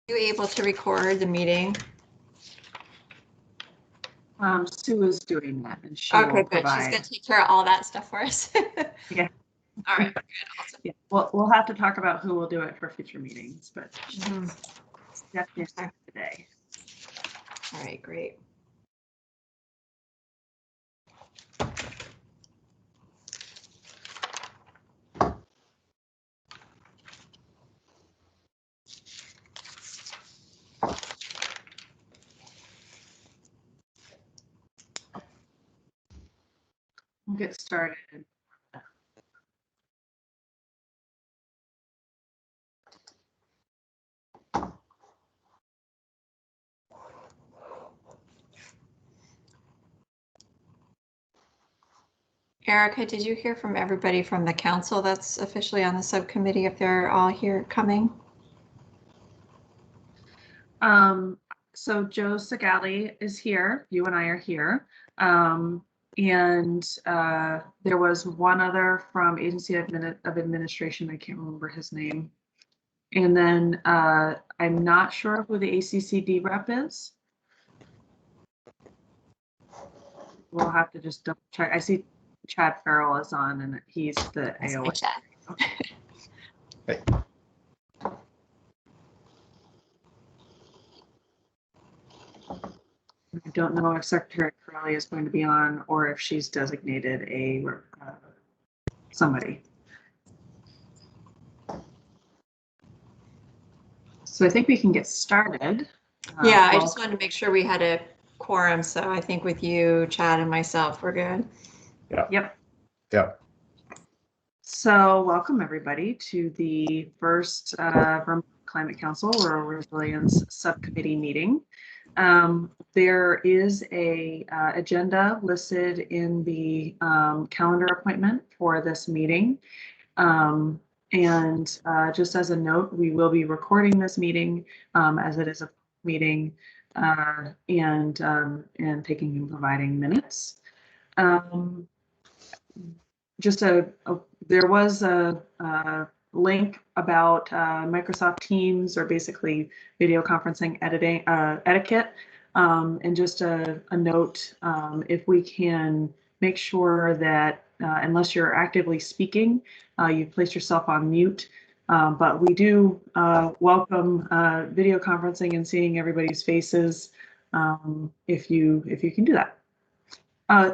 you able to record the meeting? Sue is doing that, and she Okay, will good. provide. She's going to take care of all that stuff for us. Yeah. All right, good. Awesome. Yeah. We'll have to talk about who will do it for future meetings, but definitely Okay. today. All right, great. We'll get started. Erica, did you hear from everybody from the council that's officially on the subcommittee, if they're all here coming? So Joe Segali is here. You and I are here. And there was one other from Agency of Administration. I can't remember his name. And then I'm not sure who the ACCD rep is. We'll have to just double check. I see Chad Farrell is on, and he's the AOA. Chad. Hey. I don't know if Secretary Crowley is going to be on or if she's designated a somebody. So I think we can get started. Yeah, I just wanted to make sure we had a quorum. So I think with you, Chad, and myself, we're good. Yeah. Yep. Yep. So welcome everybody to the first Vermont Climate Council Rural Resilience Subcommittee meeting. There is a agenda listed in the calendar appointment for this meeting. And just as a note, we will be recording this meeting as it is a meeting and taking and providing minutes. There was a link about Microsoft Teams, or basically video conferencing etiquette. And just a note, if we can make sure that unless you're actively speaking, you've placed yourself on mute. But we do welcome video conferencing and seeing everybody's faces if you can do that.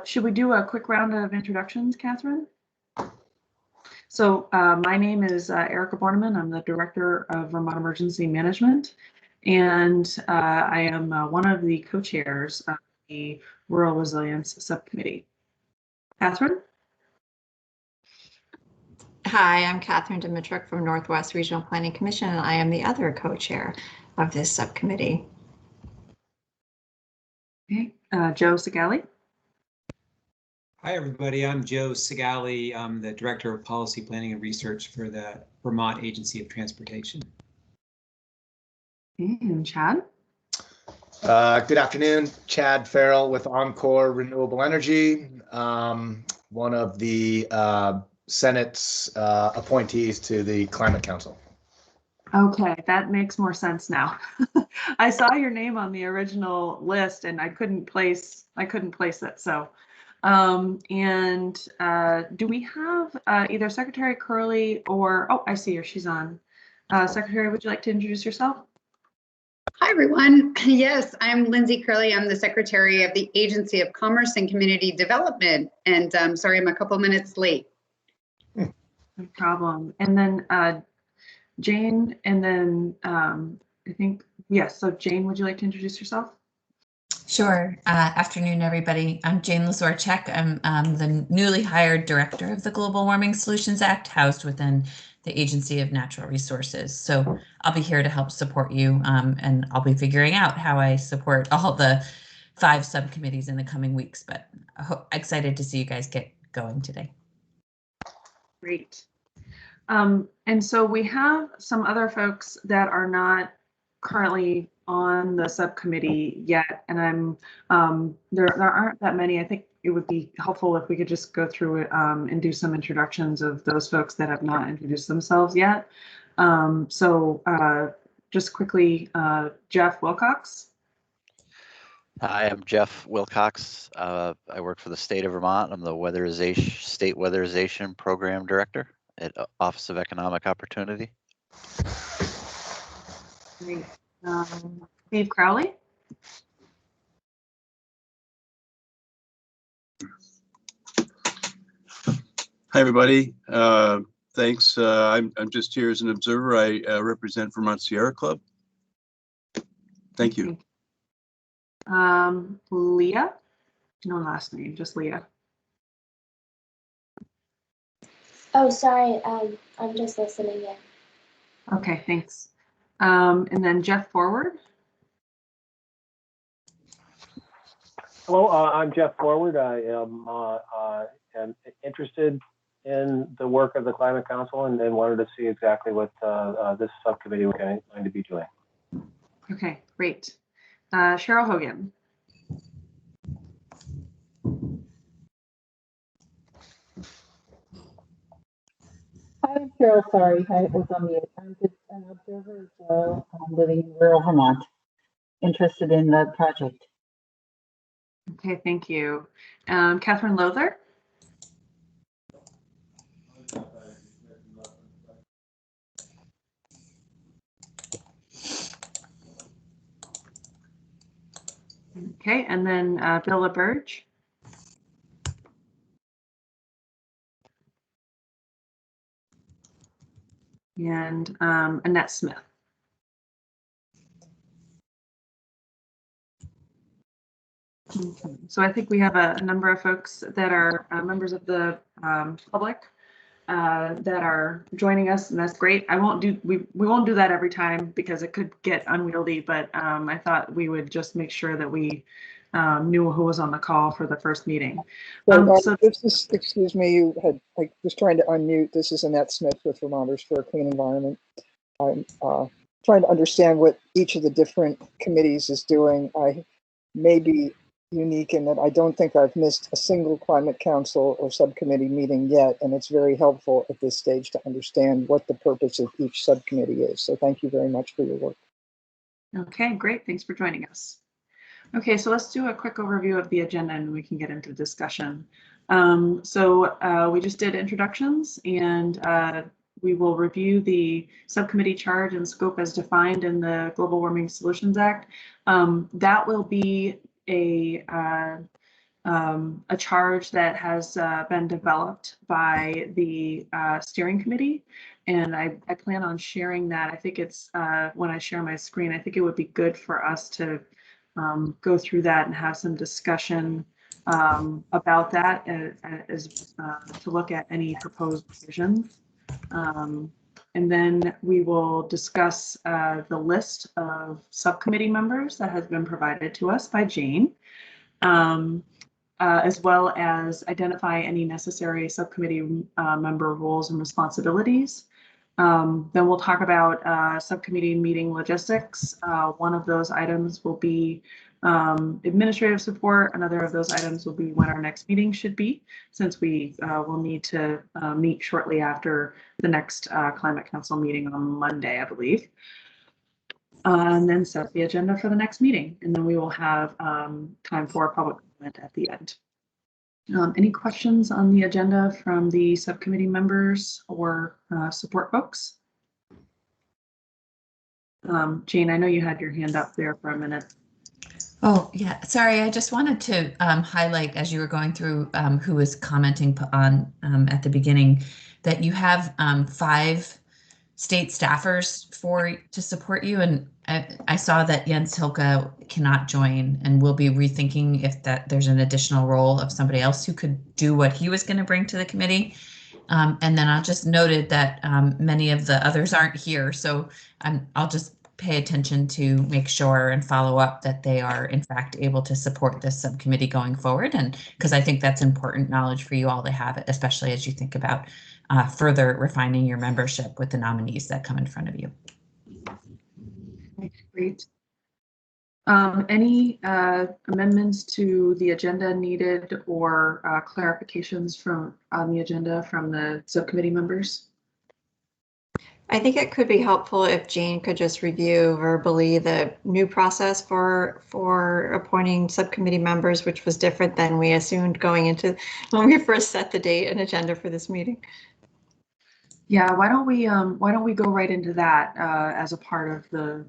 Should we do a quick round of introductions, Catherine? So my name is Erica Borneman. I'm the Director of Vermont Emergency Management, and I am one of the co-chairs of the Rural Resilience Subcommittee. Catherine? Hi, I'm Catherine Dimitruk from Northwest Regional Planning Commission, and I am the other co-chair of this subcommittee. Okay, Joe Segali. Hi, everybody. I'm Joe Segali. I'm the Director of Policy Planning and Research for the Vermont Agency of Transportation. And Chad. Good afternoon. Chad Farrell with Encore Renewable Energy, one of the Senate's appointees to the Climate Council. Okay, that makes more sense now. I saw your name on the original list and I couldn't place it. So do we have either Secretary Curley or, oh, I see her, she's on. Secretary, would you like to introduce yourself? Hi, everyone. Yes, I'm Lindsay Curley. I'm the Secretary of the Agency of Commerce and Community Development. And I'm sorry, I'm a couple minutes late. No problem. And then Jane, and then I think, yes, so Jane, would you like to introduce yourself? Sure. Afternoon, everybody. I'm Jane Lazorchek. I'm the newly hired director of the Global Warming Solutions Act, housed within the Agency of Natural Resources. So I'll be here to help support you, and I'll be figuring out how I support all the 5 subcommittees in the coming weeks, but excited to see you guys get going today. Great. And so we have some other folks that are not currently on the subcommittee yet, and there aren't that many. I think it would be helpful if we could just go through it and do some introductions of those folks that have not introduced themselves yet. just quickly, Jeff Wilcox. Hi, I'm Jeff Wilcox. I work for the state of Vermont. I'm the state weatherization program director at Office of Economic Opportunity. Great. Steve Crowley. Hi, everybody. Thanks. I'm just here as an observer. I represent Vermont Sierra Club. Thank you. Leah. No last name, just Leah. Oh, sorry. I'm just listening in. Okay, thanks. And then Jeff Forward. Hello, I'm Jeff Forward. I am interested in the work of the Climate Council and then wanted to see exactly what this subcommittee was going to be doing. Okay, great. Cheryl Hogan. Hi, I'm Cheryl. Sorry, I was on mute. I'm just an observer as well. I'm living in rural Vermont, interested in the project. Okay, thank you. Catherine Lothar. Okay, and then Bill LaBerge. And Annette Smith. Okay. So I think we have a number of folks that are members of the public that are joining us, and that's great. We won't do that every time because it could get unwieldy, but I thought we would just make sure that we knew who was on the call for the first meeting. So this is, excuse me, you had, I was trying to unmute. This is Annette Smith with Vermonters for a Clean Environment. I'm trying to understand what each of the different committees is doing. I may be unique in that I don't think I've missed a single Climate Council or subcommittee meeting yet, and it's very helpful at this stage to understand what the purpose of each subcommittee is. So thank you very much for your work. Okay, great. Thanks for joining us. Okay, so let's do a quick overview of the agenda and we can get into discussion. We just did introductions, and we will review the subcommittee charge and scope as defined in the Global Warming Solutions Act. That will be a charge that has been developed by the steering committee, and I plan on sharing that. I think it's when I share my screen, I think it would be good for us to go through that and have some discussion about that as to look at any proposed revisions. And then we will discuss the list of subcommittee members that has been provided to us by Jane, as well as identify any necessary subcommittee member roles and responsibilities. Then we'll talk about subcommittee meeting logistics. One of those items will be administrative support. Another of those items will be when our next meeting should be, since we will need to meet shortly after the next Climate Council meeting on Monday, I believe. And then set the agenda for the next meeting. And then we will have time for public comment at the end. Any questions on the agenda from the subcommittee members or support folks? Jane, I know you had your hand up there for a minute. Oh, yeah. Sorry, I just wanted to highlight as you were going through who was commenting on at the beginning that you have 5 state staffers to support you. And I saw that Jens Hilke cannot join, and we'll be rethinking if there's an additional role of somebody else who could do what he was going to bring to the committee. And then I just noted that many of the others aren't here. So I'll just pay attention to make sure and follow up that they are in fact able to support this subcommittee going forward. And because I think that's important knowledge for you all to have, especially as you think about further refining your membership with the nominees that come in front of you. Great. Any amendments to the agenda needed or clarifications on the agenda from the subcommittee members? I think it could be helpful if Jane could just review verbally the new process for appointing subcommittee members, which was different than we assumed going into when we first set the date and agenda for this meeting. Yeah, why don't we go right into that as a part of the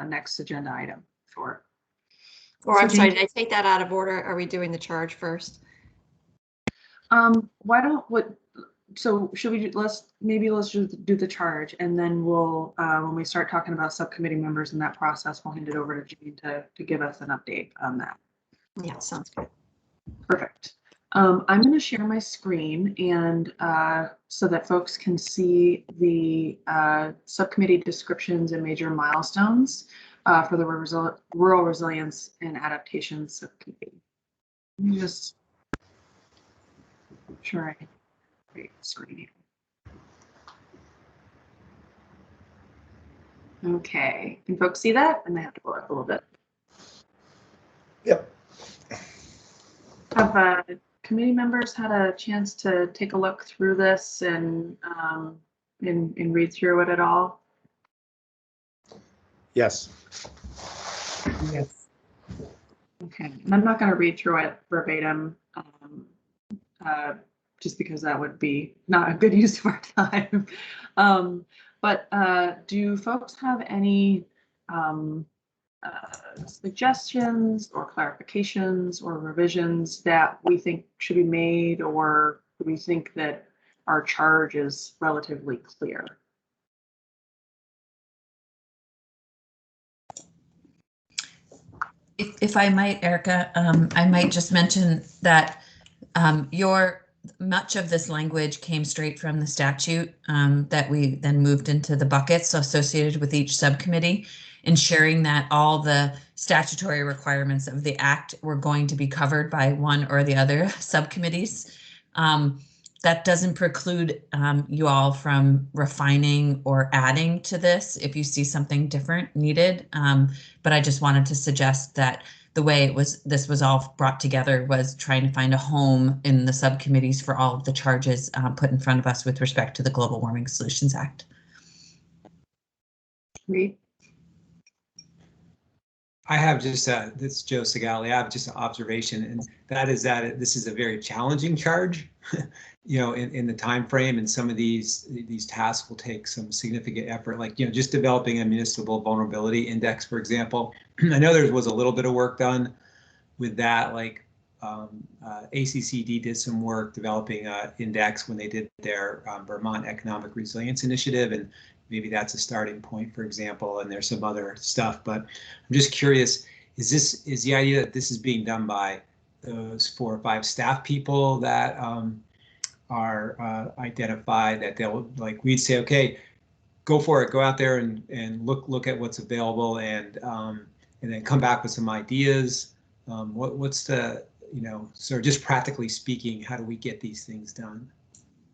next agenda item? Sure. Or So I'm sorry, Jane- did I take that out of order? Are we doing the charge first? Why don't what? So should we let's just do the charge, and then we'll when we start talking about subcommittee members in that process, we'll hand it over to Jane to give us an update on that. Yeah, sounds good. Perfect. I'm going to share my screen and so that folks can see the subcommittee descriptions and major milestones for the Rural Resilience and Adaptation Subcommittee. Let me just sure I can create the screen here. Okay, can folks see that? And they have to go up a little bit. Yep. Have committee members had a chance to take a look through this and read through it at all? Yes. Yes. Okay, and I'm not going to read through it verbatim, just because that would be not a good use of our time. But do folks have any suggestions or clarifications or revisions that we think should be made, or do we think that our charge is relatively clear? If I might, Erica, I might just mention that much of this language came straight from the statute that we then moved into the buckets associated with each subcommittee, ensuring that all the statutory requirements of the Act were going to be covered by one or the other subcommittees. That doesn't preclude you all from refining or adding to this if you see something different needed. But I just wanted to suggest that the way this was all brought together was trying to find a home in the subcommittees for all of the charges put in front of us with respect to the Global Warming Solutions Act. Great. I have just this is Joe Segali. I have just an observation, and that is that this is a very challenging charge. You know, in the time frame, and some of these tasks will take some significant effort, like, you know, just developing a municipal vulnerability index, for example. I know there was a little bit of work done with that, like ACCD did some work developing an index when they did their Vermont Economic Resilience Initiative, and maybe that's a starting point, for example, and there's some other stuff. But I'm just curious, is the idea that this is being done by those 4 or 5 staff people that are identified, that they'll, like, we'd say, okay, go for it, go out there and look at what's available, and then come back with some ideas. What's the, you know, sort of just practically speaking, how do we get these things done?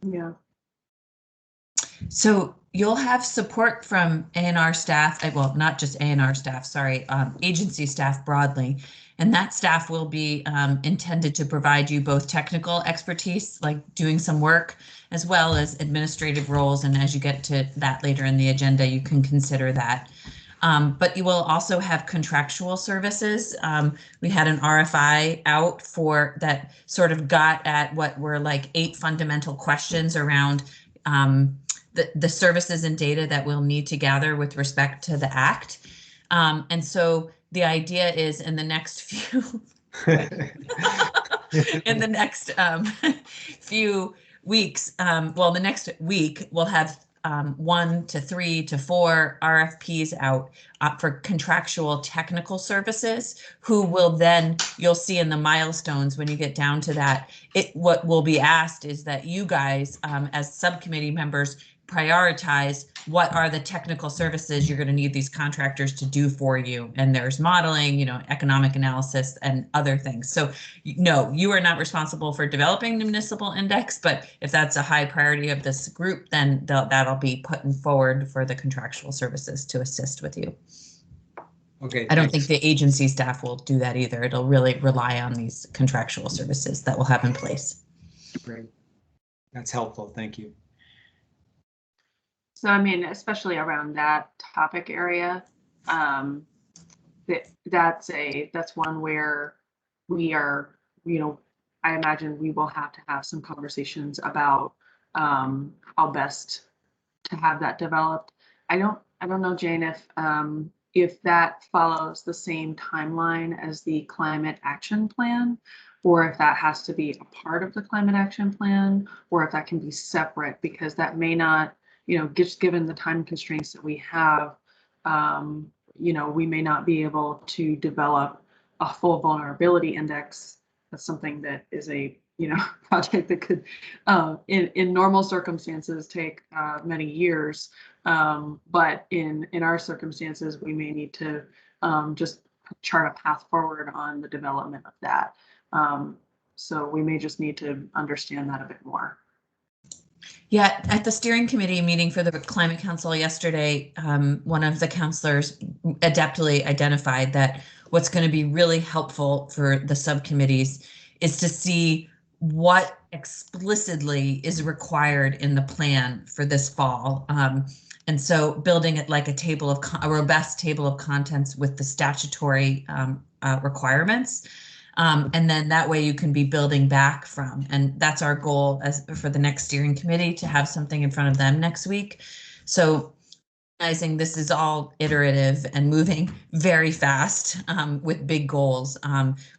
Yeah. So you'll have support from A&R staff, well, not just A&R staff, sorry, agency staff broadly. And that staff will be intended to provide you both technical expertise, like doing some work, as well as administrative roles. And as you get to that later in the agenda, you can consider that. But you will also have contractual services. We had an RFI out for that sort of got at what were like 8 fundamental questions around the services and data that we'll need to gather with respect to the Act. And so the idea is in the next few few weeks, well, the next week we'll have 1 to 3 to 4 RFPs out for contractual technical services, who will then, you'll see in the milestones when you get down to that, what will be asked is that you guys as subcommittee members prioritize what are the technical services you're going to need these contractors to do for you. And there's modeling, you know, economic analysis and other things. So no, you are not responsible for developing the municipal index, but if that's a high priority of this group, then that'll be put forward for the contractual services to assist with you. Okay. I don't think the agency staff will do that either. It'll really rely on these contractual services that we'll have in place. Great. That's helpful. Thank you. So I mean, especially around that topic area, that's one where we are, I imagine we will have to have some conversations about how best to have that developed. I don't know, Jane, if that follows the same timeline as the climate action plan, or if that has to be a part of the climate action plan, or if that can be separate, because that may not, just given the time constraints that we have, we may not be able to develop a full vulnerability index. That's something that is a project that could, in normal circumstances, take many years. But in our circumstances, we may need to just chart a path forward on the development of that. So we may just need to understand that a bit more. Yeah, at the steering committee meeting for the Climate Council yesterday, one of the counselors adeptly identified that what's going to be really helpful for the subcommittees is to see what explicitly is required in the plan for this fall. And so building it like a robust table of contents with the statutory requirements. And then that way you can be building back from, and that's our goal for the next steering committee, to have something in front of them next week. So recognizing this is all iterative and moving very fast with big goals,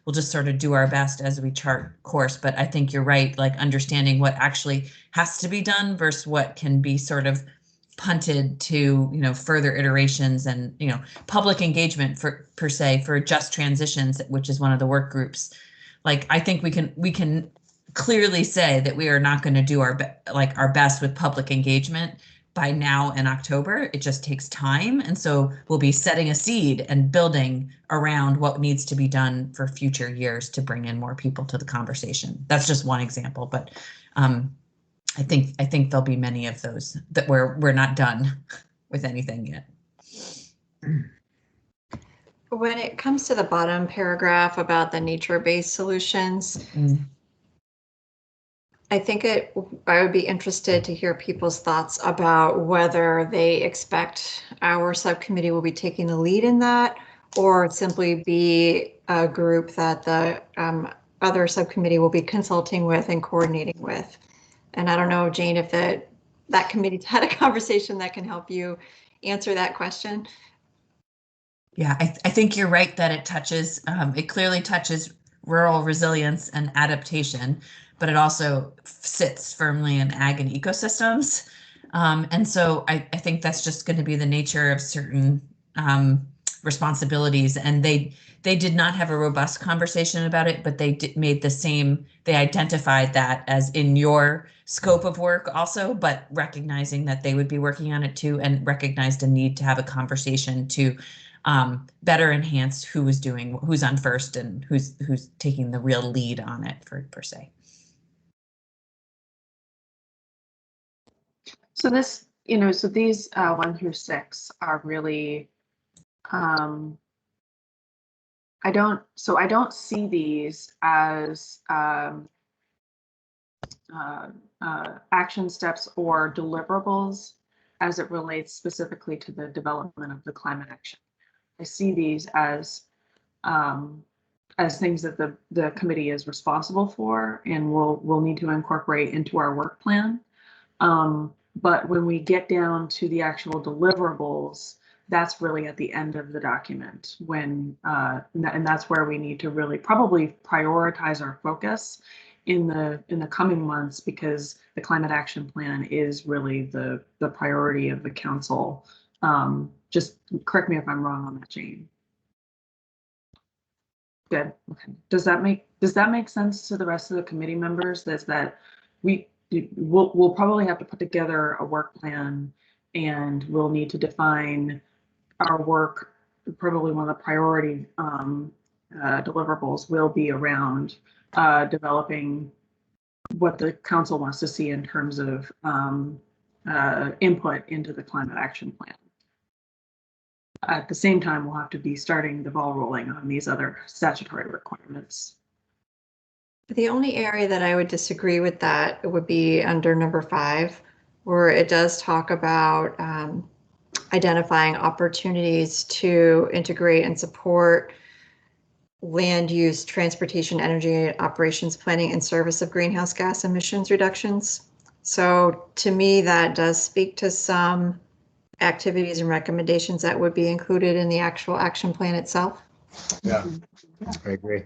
we'll just sort of do our best as we chart course. But I think you're right, like understanding what actually has to be done versus what can be sort of punted to further iterations and public engagement per se for just transitions, which is one of the work groups. Like I think we can clearly say that we are not going to do our best with public engagement by now in October. It just takes time, and so we'll be setting a seed and building around what needs to be done for future years to bring in more people to the conversation. That's just one example, but I think there'll be many of those that we're not done with anything yet. When it comes to the bottom paragraph about the nature-based solutions, I think I would be interested to hear people's thoughts about whether they expect our subcommittee will be taking the lead in that, or simply be a group that the other subcommittee will be consulting with and coordinating with. And I don't know, Jane, if that committee's had a conversation that can help you answer that question. Yeah, I think you're right that it clearly touches rural resilience and adaptation, but it also sits firmly in ag and ecosystems. And so I think that's just going to be the nature of certain responsibilities. And they did not have a robust conversation about it, but they they identified that as in your scope of work also, but recognizing that they would be working on it too, and recognized a need to have a conversation to better enhance who's on first and who's taking the real lead on it per se. So this, so these 1 through 6 are really, I don't see these as action steps or deliverables as it relates specifically to the development of the climate action. I see these as things that the committee is responsible for and will need to incorporate into our work plan. But when we get down to the actual deliverables, that's really at the end of the document and that's where we need to really probably prioritize our focus in the coming months, because the climate action plan is really the priority of the council. Just correct me if I'm wrong on that, Jane. Good. Okay. Does that make sense to the rest of the committee members? That we'll probably have to put together a work plan, and we'll need to define our work. Probably one of the priority deliverables will be around developing what the council wants to see in terms of input into the climate action plan. At the same time, we'll have to be starting the ball rolling on these other statutory requirements. The only area that I would disagree with that would be under number 5, where it does talk about identifying opportunities to integrate and support land use, transportation, energy, operations planning in service of greenhouse gas emissions reductions. So to me, that does speak to some activities and recommendations that would be included in the actual action plan itself. Yeah, I agree.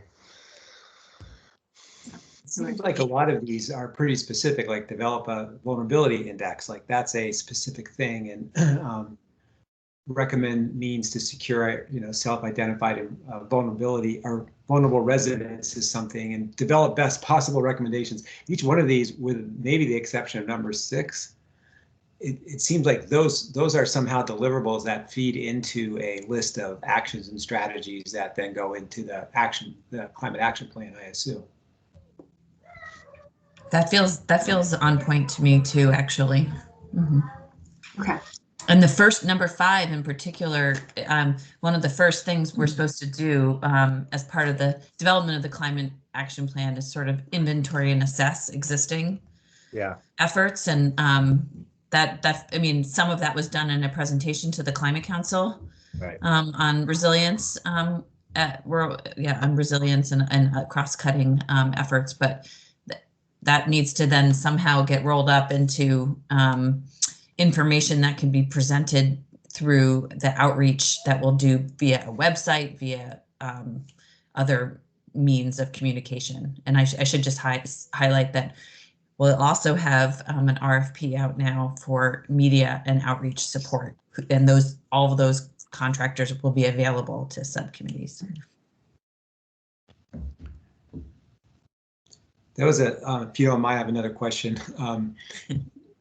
It seems like a lot of these are pretty specific, like develop a vulnerability index, like that's a specific thing, and recommend means to secure, self-identified vulnerability or vulnerable residents is something, and develop best possible recommendations. Each one of these, with maybe the exception of number 6, it seems like those are somehow deliverables that feed into a list of actions and strategies that then go into the climate action plan, I assume. That feels on point to me too, actually. Mm-hmm. Okay. And the first, number 5 in particular, one of the first things we're supposed to do as part of the development of the climate action plan is sort of inventory and assess existing efforts. And I mean, some of that was done in a presentation to the Climate Council on resilience, on resilience and cross-cutting efforts, but that needs to then somehow get rolled up into information that can be presented through the outreach that we'll do via a website, via other means of communication. And I should just highlight that we'll also have an RFP out now for media and outreach support, and all of those contractors will be available to subcommittees. That was if you don't mind, I have another question.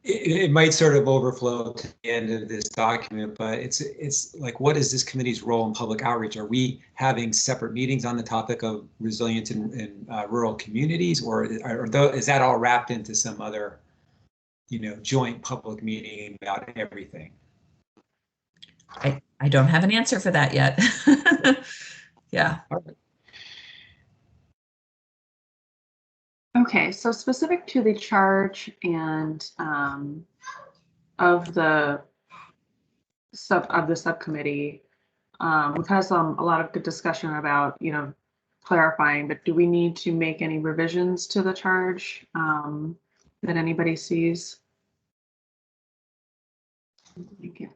It might sort of overflow to the end of this document, but it's like, what is this committee's role in public outreach? Are we having separate meetings on the topic of resilience in rural communities, or is that all wrapped into some other, joint public meeting about everything? I don't have an answer for that yet. Yeah. Okay, so specific to the charge and of the subcommittee, we've had a lot of good discussion about clarifying, but do we need to make any revisions to the charge that anybody sees? Thank you.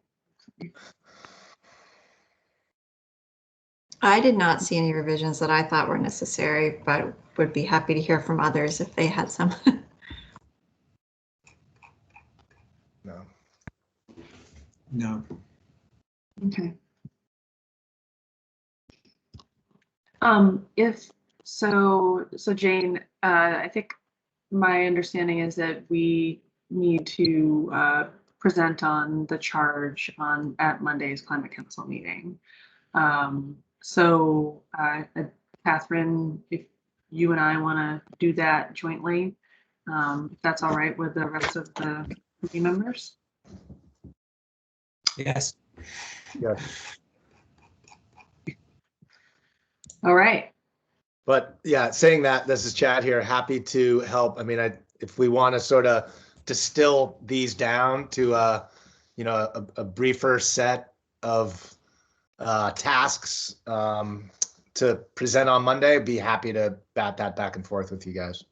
I did not see any revisions that I thought were necessary, but would be happy to hear from others if they had some. No. Okay. So Jane, I think my understanding is that we need to present on the charge at Monday's Climate Council meeting. So Catherine, if you and I want to do that jointly, if that's all right with the rest of the committee members. Yes. Yes. All right. But yeah, saying that, this is Chad here, happy to help. I mean, if we want to sort of distill these down to a briefer set of tasks to present on Monday, be happy to bat that back and forth with you guys.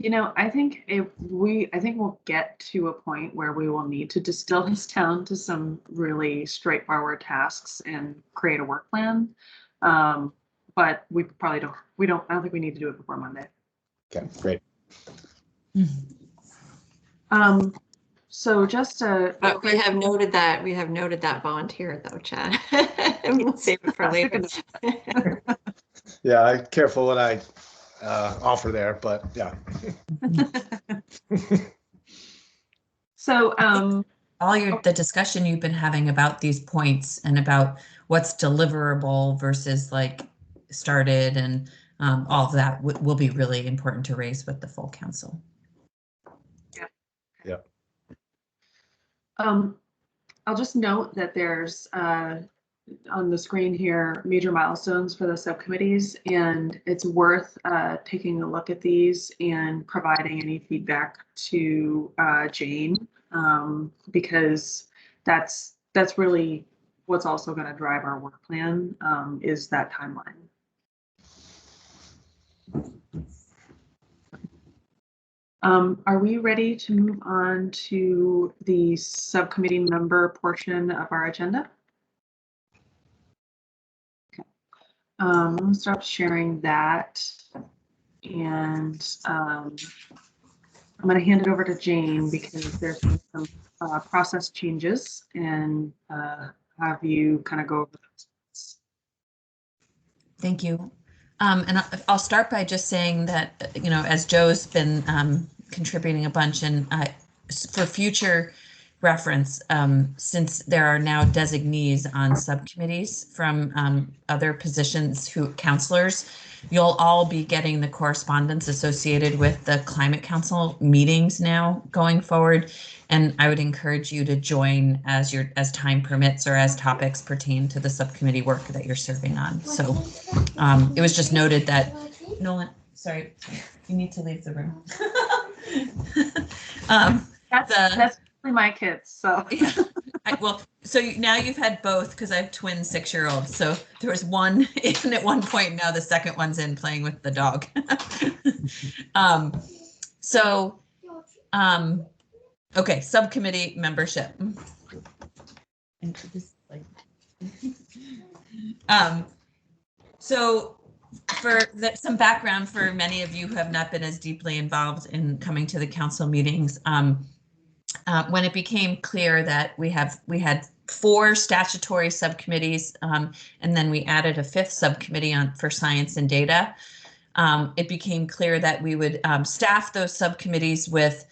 I think we'll get to a point where we will need to distill this down to some really straightforward tasks and create a work plan. But we probably don't. I don't think we need to do it before Monday. Okay, great. So just but we have noted that volunteer though, Chad. We'll save it for later. Yeah, I'm careful what I offer there, but yeah. So the discussion you've been having about these points and about what's deliverable versus like started and all of that will be really important to raise with the full council. Yeah. I'll just note that there's on the screen here major milestones for the subcommittees, and it's worth taking a look at these and providing any feedback to Jane, because that's really what's also going to drive our work plan, is that timeline. Are we ready to move on to the subcommittee member portion of our agenda? Okay. I'm going to stop sharing that, and I'm going to hand it over to Jane because there's some process changes, and have you kind of go over those. Thank you. And I'll start by just saying that, you know, as Joe's been contributing a bunch, and for future reference, since there are now designees on subcommittees from other positions, counselors, you'll all be getting the correspondence associated with the Climate Council meetings now going forward. And I would encourage you to join as time permits or as topics pertain to the subcommittee work that you're serving on. So it was just noted that Nolan, sorry, you need to leave the room. That's really my kids. So yeah. So now you've had both, because I have twin 6-year-olds. So there was one in at one point. Now the second one's in playing with the dog. Okay, subcommittee membership. So for some background for many of you who have not been as deeply involved in coming to the council meetings, when it became clear that we had 4 statutory subcommittees, and then we added a 5th subcommittee for science and data, it became clear that we would staff those subcommittees with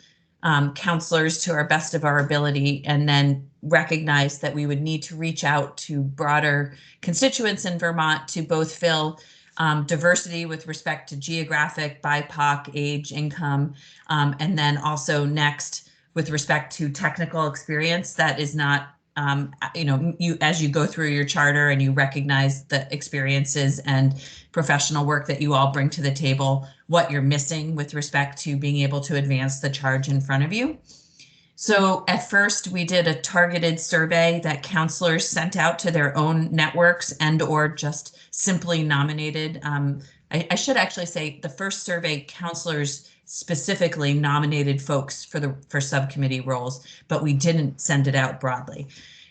counselors to our best of our ability, and then recognize that we would need to reach out to broader constituents in Vermont to both fill diversity with respect to geographic, BIPOC, age, income, and then also next with respect to technical experience that is not, you know, as you go through your charter and you recognize the experiences and professional work that you all bring to the table, what you're missing with respect to being able to advance the charge in front of you. So at first we did a targeted survey that counselors sent out to their own networks and or just simply nominated. I should actually say the first survey, counselors specifically nominated folks for subcommittee roles, but we didn't send it out broadly.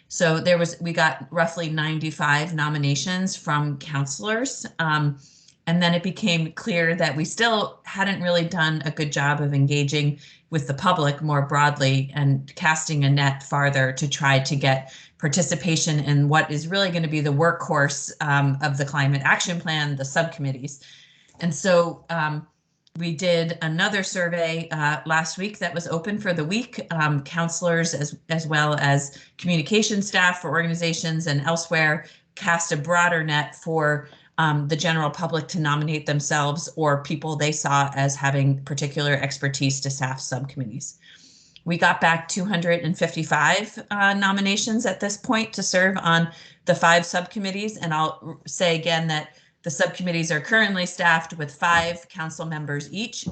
So we got roughly 95 nominations from counselors. And then it became clear that we still hadn't really done a good job of engaging with the public more broadly and casting a net farther to try to get participation in what is really going to be the workhorse of the climate action plan, the subcommittees. And so we did another survey last week that was open for the week. Counselors as well as communication staff for organizations and elsewhere cast a broader net for the general public to nominate themselves or people they saw as having particular expertise to staff subcommittees. We got back 255 nominations at this point to serve on the 5 subcommittees. And I'll say again that the subcommittees are currently staffed with 5 council members each.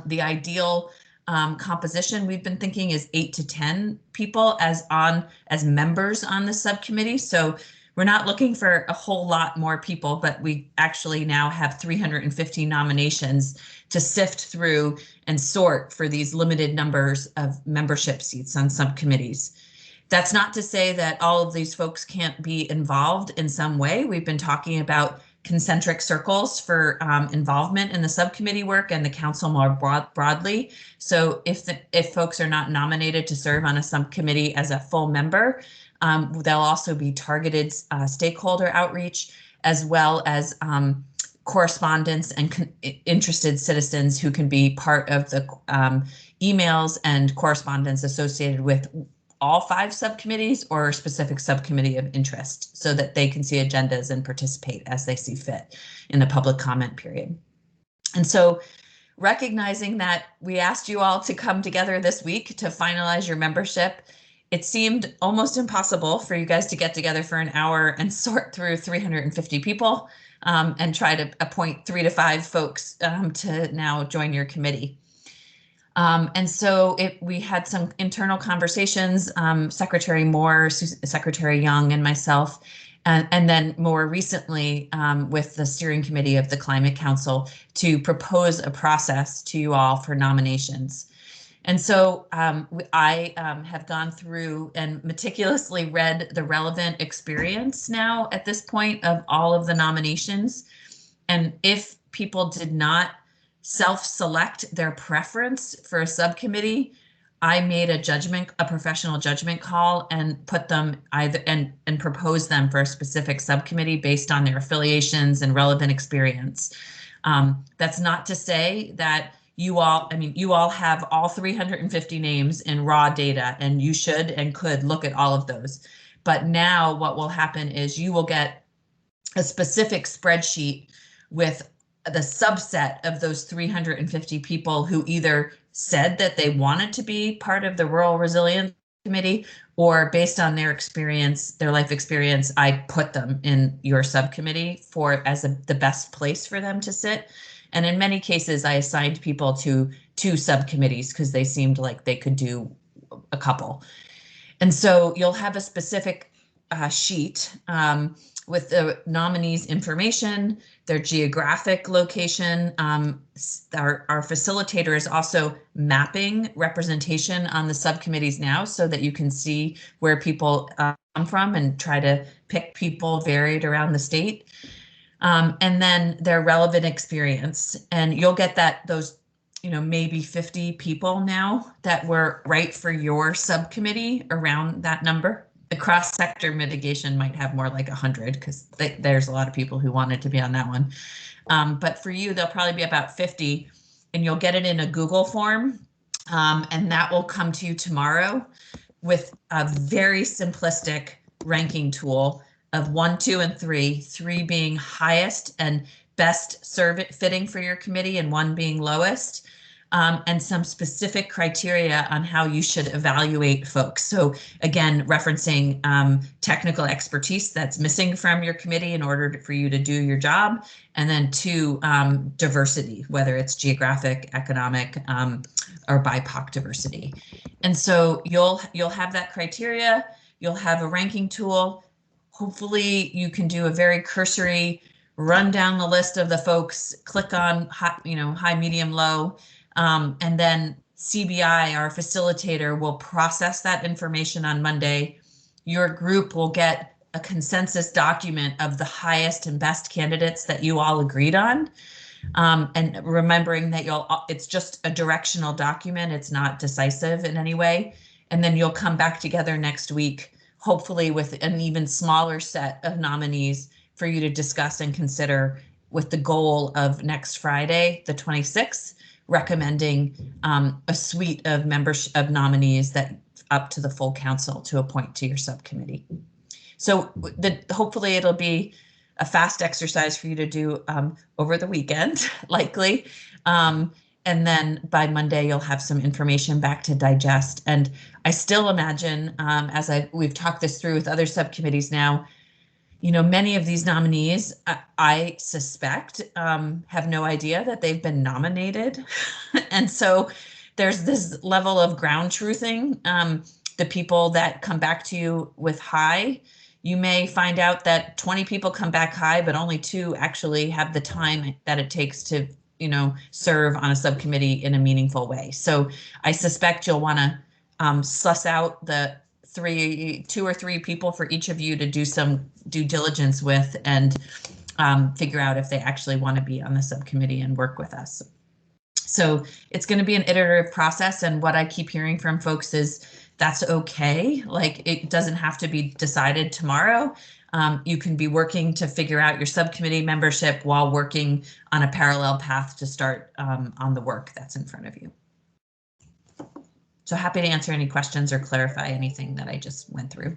The ideal composition we've been thinking is 8 to 10 people as members on the subcommittee. So we're not looking for a whole lot more people, but we actually now have 350 nominations to sift through and sort for these limited numbers of membership seats on subcommittees. That's not to say that all of these folks can't be involved in some way. We've been talking about concentric circles for involvement in the subcommittee work and the council more broadly. So if folks are not nominated to serve on a subcommittee as a full member, there'll also be targeted stakeholder outreach, as well as correspondence and interested citizens who can be part of the emails and correspondence associated with all 5 subcommittees or a specific subcommittee of interest, so that they can see agendas and participate as they see fit in the public comment period. And so, recognizing that we asked you all to come together this week to finalize your membership, it seemed almost impossible for you guys to get together for an hour and sort through 350 people and try to appoint 3 to 5 folks to now join your committee. And so we had some internal conversations, Secretary Moore, Secretary Young, and myself, and then more recently with the steering committee of the Climate Council to propose a process to you all for nominations. And so I have gone through and meticulously read the relevant experience now at this point of all of the nominations. And if people did not self-select their preference for a subcommittee, I made a professional judgment call and put them either and proposed them for a specific subcommittee based on their affiliations and relevant experience. That's not to say that you all have all 350 names in raw data, and you should and could look at all of those. But now what will happen is you will get a specific spreadsheet with the subset of those 350 people who either said that they wanted to be part of the Rural Resilience Committee, or based on their experience, their life experience, I put them in your subcommittee as the best place for them to sit. And in many cases, I assigned people to 2 subcommittees because they seemed like they could do a couple. And so you'll have a specific sheet with the nominees' information, their geographic location. Our facilitator is also mapping representation on the subcommittees now so that you can see where people come from and try to pick people varied around the state. And then their relevant experience. And you'll get those maybe 50 people now that were right for your subcommittee, around that number. The cross-sector mitigation might have more like 100 because there's a lot of people who wanted to be on that one. But for you, there'll probably be about 50, and you'll get it in a Google form. And that will come to you tomorrow with a very simplistic ranking tool of 1, 2, and 3, 3 being highest and best fitting for your committee and 1 being lowest, and some specific criteria on how you should evaluate folks. So again, referencing technical expertise that's missing from your committee in order for you to do your job, and then 2, diversity, whether it's geographic, economic, or BIPOC diversity. And so you'll have that criteria, you'll have a ranking tool. Hopefully you can do a very cursory run down the list of the folks, click on high, medium, low, and then CBI, our facilitator, will process that information on Monday. Your group will get a consensus document of the highest and best candidates that you all agreed on. And remembering that it's just a directional document, it's not decisive in any way. And then you'll come back together next week, hopefully with an even smaller set of nominees for you to discuss and consider, with the goal of next Friday, the 26th, recommending a suite of nominees that up to the full council to appoint to your subcommittee. So hopefully it'll be a fast exercise for you to do over the weekend, likely. And then by Monday, you'll have some information back to digest. And I still imagine, as we've talked this through with other subcommittees now, many of these nominees, I suspect, have no idea that they've been nominated. And so there's this level of ground truthing. The people that come back to you with high, you may find out that 20 people come back high, but only 2 actually have the time that it takes to serve on a subcommittee in a meaningful way. So I suspect you'll want to suss out the 2 or 3 people for each of you to do some due diligence with and figure out if they actually want to be on the subcommittee and work with us. So it's going to be an iterative process. And what I keep hearing from folks is that's okay. Like, it doesn't have to be decided tomorrow. You can be working to figure out your subcommittee membership while working on a parallel path to start on the work that's in front of you. So happy to answer any questions or clarify anything that I just went through.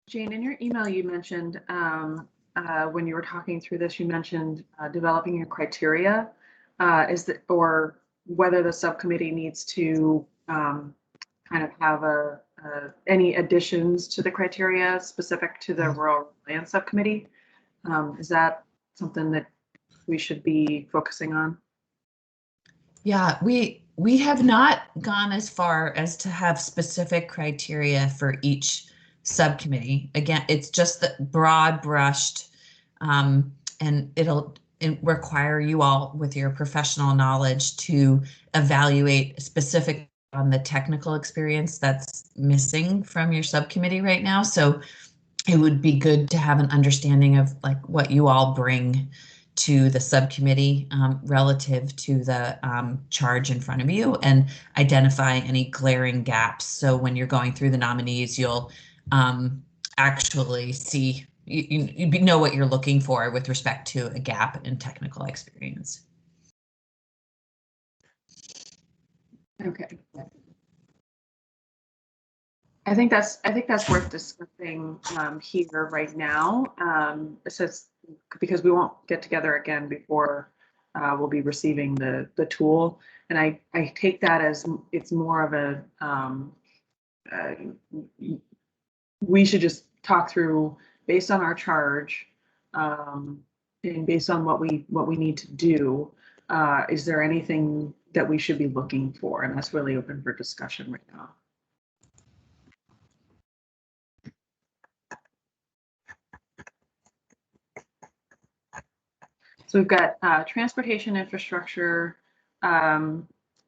Jane, in your email, you mentioned when you were talking through this, you mentioned developing your criteria. Or whether the subcommittee needs to kind of have any additions to the criteria specific to the rural land subcommittee. Is that something that we should be focusing on? Yeah, we have not gone as far as to have specific criteria for each subcommittee. Again, it's just the broad brushed, and it'll require you all with your professional knowledge to evaluate specific on the technical experience that's missing from your subcommittee right now. So it would be good to have an understanding of like what you all bring to the subcommittee relative to the charge in front of you, and identify any glaring gaps. So when you're going through the nominees, you'll actually see, you know what you're looking for with respect to a gap in technical experience. Okay. I think that's worth discussing here right now. Because we won't get together again before we'll be receiving the tool, and I take that as it's more of a we should just talk through based on our charge and based on what we need to do. Is there anything that we should be looking for? And that's really open for discussion right now. So we've got transportation infrastructure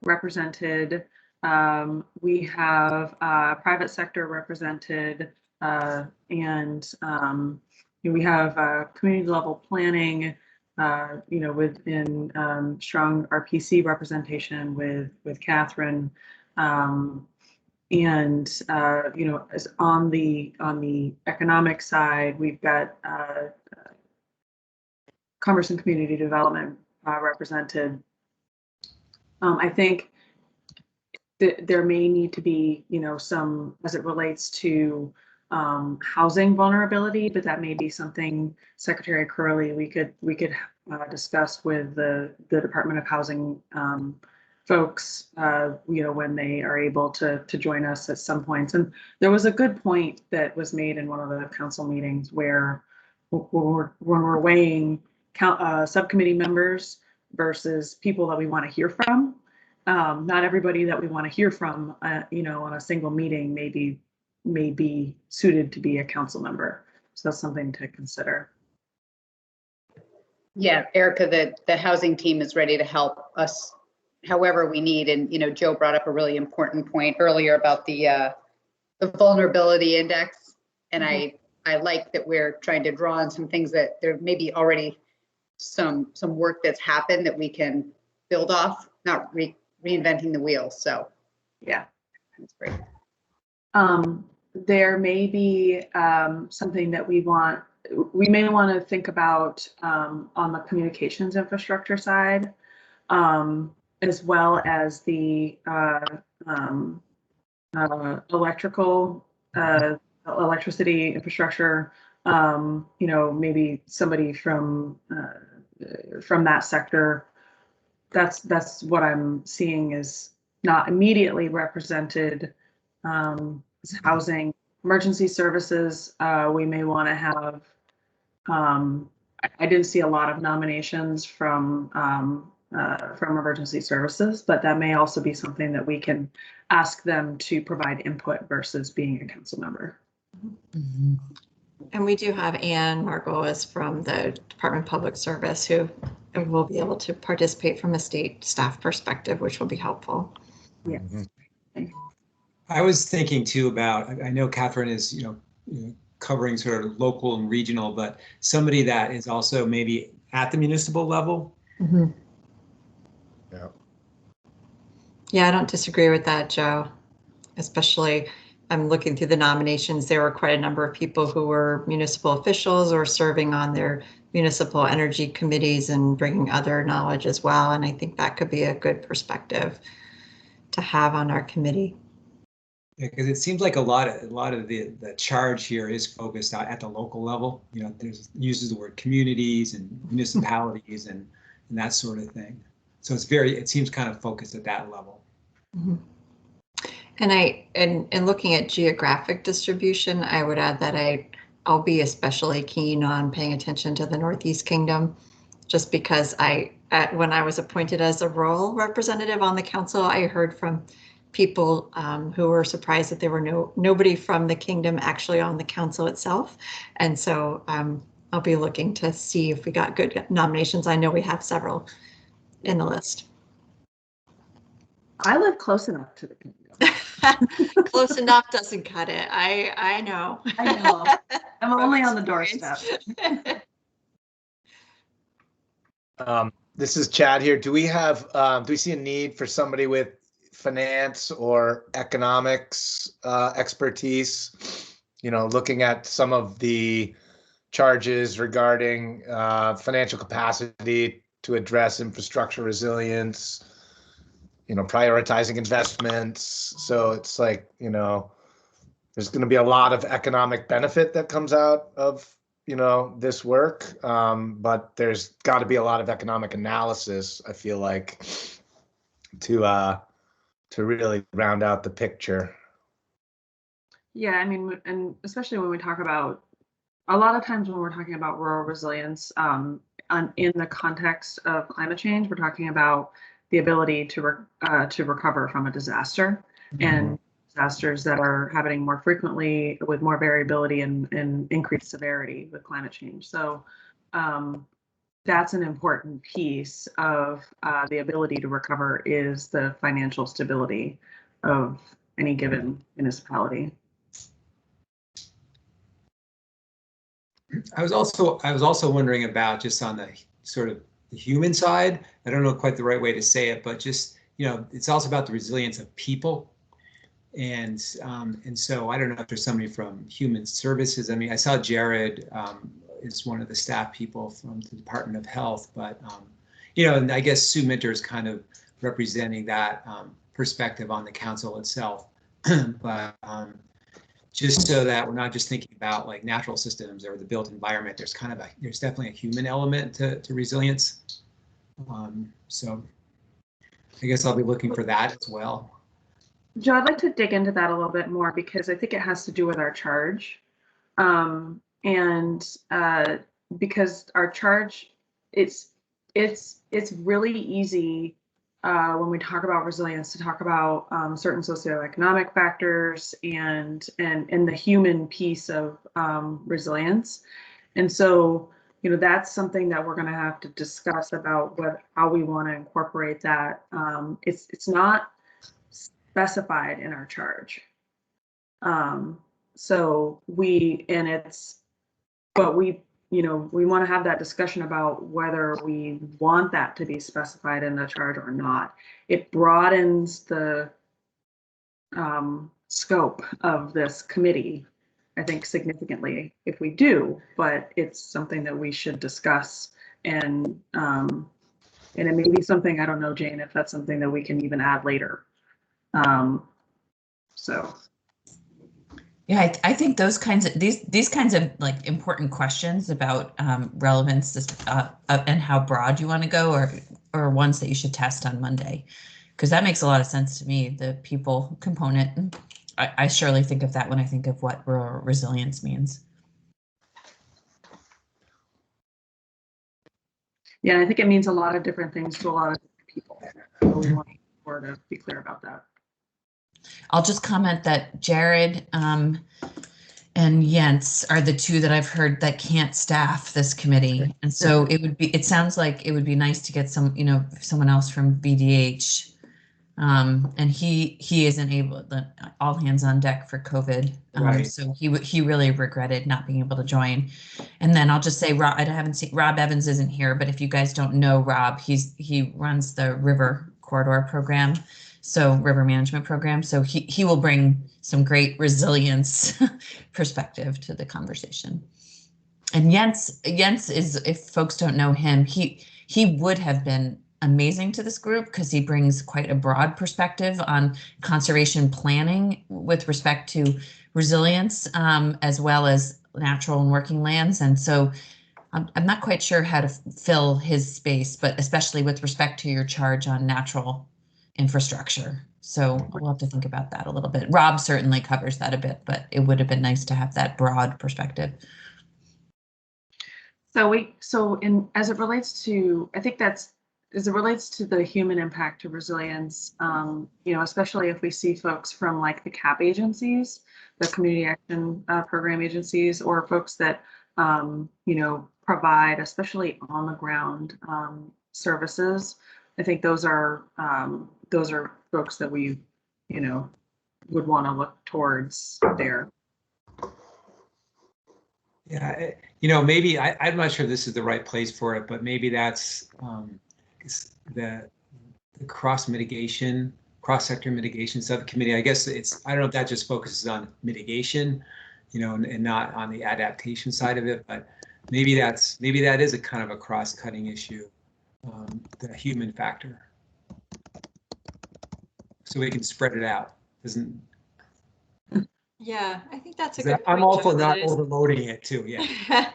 represented. We have private sector represented, and we have community level planning. Within strong RPC representation with Catherine, and as on the economic side, we've got Commerce and Community Development represented. I think that there may need to be, some as it relates to housing vulnerability, but that may be something Secretary Curley we could discuss with the Department of Housing folks, when they are able to join us at some points. And there was a good point that was made in one of the council meetings where when we're weighing subcommittee members versus people that we want to hear from. Not everybody that we want to hear from, on a single meeting may be suited to be a council member. So that's something to consider. Yeah, Erica, the housing team is ready to help us however we need. And, Joe brought up a really important point earlier about the vulnerability index. And I like that we're trying to draw on some things that there may be already some work that's happened that we can build off, not reinventing the wheel. So yeah, that's great. There may be something that we may want to think about on the communications infrastructure side, as well as the electricity infrastructure. Maybe somebody from that sector. That's what I'm seeing is not immediately represented. Housing, emergency services. We may want to have. I didn't see a lot of nominations from emergency services, but that may also be something that we can ask them to provide input versus being a council member. Mm-hmm. And we do have Anne Margolis from the Department of Public Service who will be able to participate from a state staff perspective, which will be helpful. Yeah. Mm-hmm. I was thinking too about, I know Catherine is, covering sort of local and regional, but somebody that is also maybe at the municipal level. Mm-hmm. Yeah. Yeah, I don't disagree with that, Joe. Especially, I'm looking through the nominations. There were quite a number of people who were municipal officials or serving on their municipal energy committees and bringing other knowledge as well. And I think that could be a good perspective to have on our committee. Yeah, because it seems like a lot of the charge here is focused at the local level. There's uses the word communities and municipalities and that sort of thing. So it seems kind of focused at that level. Mm-hmm. And looking at geographic distribution, I would add that I'll be especially keen on paying attention to the Northeast Kingdom, just because when I was appointed as a rural representative on the council, I heard from people who were surprised that there were nobody from the kingdom actually on the council itself. And so I'll be looking to see if we got good nominations. I know we have several in the list. I live close enough to the kingdom. Close enough doesn't cut it. I know. I know. I'm only on the doorstep. This is Chad here. Do we see a need for somebody with finance or economics expertise? You know, looking at some of the charges regarding financial capacity to address infrastructure resilience, you know, prioritizing investments. So it's like, you know, there's going to be a lot of economic benefit that comes out of, you know, this work. But there's got to be a lot of economic analysis, I feel like, to really round out the picture. Yeah, I mean, and especially when we talk about, a lot of times when we're talking about rural resilience, in the context of climate change, we're talking about the ability to recover from a disaster, and disasters that are happening more frequently with more variability and increased severity with climate change. So that's an important piece of the ability to recover, is the financial stability of any given municipality. I was also wondering about, just on the sort of the human side, I don't know quite the right way to say it, but just, you know, it's also about the resilience of people. And so I don't know if there's somebody from Human Services. I mean, I saw Jared is one of the staff people from the Department of Health, but, you know, and I guess Sue Minter is kind of representing that perspective on the council itself. But just so that we're not just thinking about like natural systems or the built environment, there's definitely a human element to resilience. So I guess I'll be looking for that as well. Joe, I'd like to dig into that a little bit more, because I think it has to do with our charge. Because our charge, it's really easy when we talk about resilience to talk about certain socioeconomic factors and the human piece of resilience. And so, you know, that's something that we're going to have to discuss about how we want to incorporate that. It's not specified in our charge. We want to have that discussion about whether we want that to be specified in the charge or not. It broadens the scope of this committee, I think, significantly if we do, but it's something that we should discuss. And it may be something, I don't know, Jane, if that's something that we can even add later. Yeah, I think those kinds of these kinds of like important questions about relevance and how broad you want to go are ones that you should test on Monday, because that makes a lot of sense to me. The people component, I surely think of that when I think of what rural resilience means. Yeah, I think it means a lot of different things to a lot of people. So we want to be clear about that. I'll just comment that Jared and Jens are the two that I've heard that can't staff this committee. And so it sounds like it would be nice to get someone else from VDH. And he isn't able, all hands on deck for COVID. Right. So he really regretted not being able to join. And then I'll just say, I haven't seen, Rob Evans isn't here, but if you guys don't know Rob, he runs the River Corridor program. So River Management Program. So he will bring some great resilience perspective to the conversation. And Jens is, if folks don't know him, he would have been amazing to this group because he brings quite a broad perspective on conservation planning with respect to resilience, as well as natural and working lands. And so I'm not quite sure how to fill his space, but especially with respect to your charge on natural infrastructure. So we'll have to think about that a little bit. Rob certainly covers that a bit, but it would have been nice to have that broad perspective. As it relates to, I think that's, as it relates to the human impact to resilience, especially if we see folks from like the CAP agencies, the community action program agencies, or folks that, provide, especially on the ground services. I think those are folks that we, would want to look towards there. Yeah, maybe I'm not sure this is the right place for it, but maybe that's the cross sector mitigation subcommittee. I guess I don't know if that just focuses on mitigation, and not on the adaptation side of it, but maybe that is a kind of a cross-cutting issue, the human factor. So we can spread it out. Yeah, I think that's a good point. I'm also Joe, not overloading it too, yeah.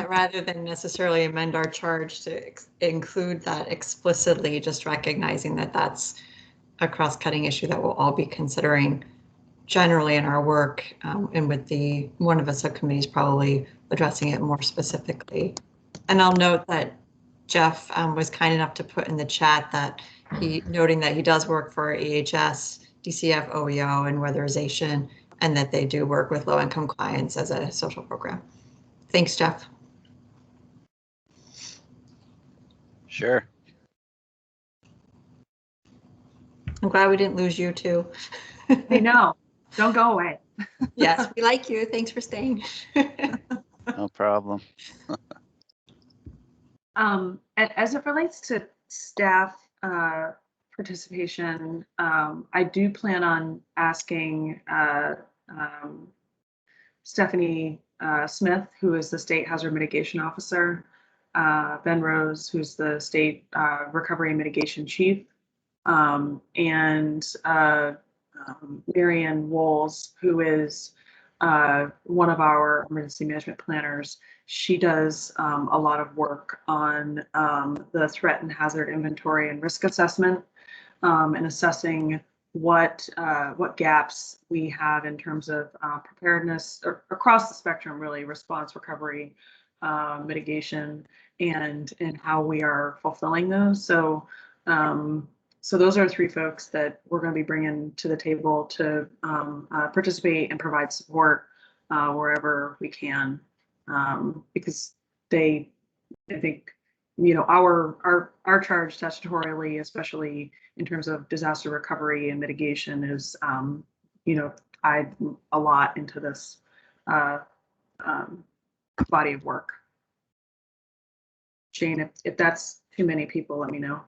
Rather than necessarily amend our charge to include that explicitly, just recognizing that that's a cross-cutting issue that we'll all be considering generally in our work, and with one of the subcommittees probably addressing it more specifically. And I'll note that Jeff was kind enough to put in the chat that noting that he does work for AHS, DCF, OEO, and weatherization, and that they do work with low-income clients as a social program. Thanks, Jeff. Sure. I'm glad we didn't lose you too. I know. Don't go away. Yes, we like you. Thanks for staying. No problem. As it relates to staff participation, I do plan on asking Stephanie Smith, who is the State Hazard Mitigation Officer, Ben Rose, who's the State Recovery and Mitigation Chief, and Marianne Woles, who is one of our emergency management planners. She does a lot of work on the threat and hazard inventory and risk assessment, and assessing what gaps we have in terms of preparedness across the spectrum, really, response, recovery, mitigation, and how we are fulfilling those. So those are three folks that we're going to be bringing to the table to participate and provide support wherever we can, because I think, our charge statutorily, especially in terms of disaster recovery and mitigation, is, tied a lot into this body of work. Jane, if that's too many people, let me know.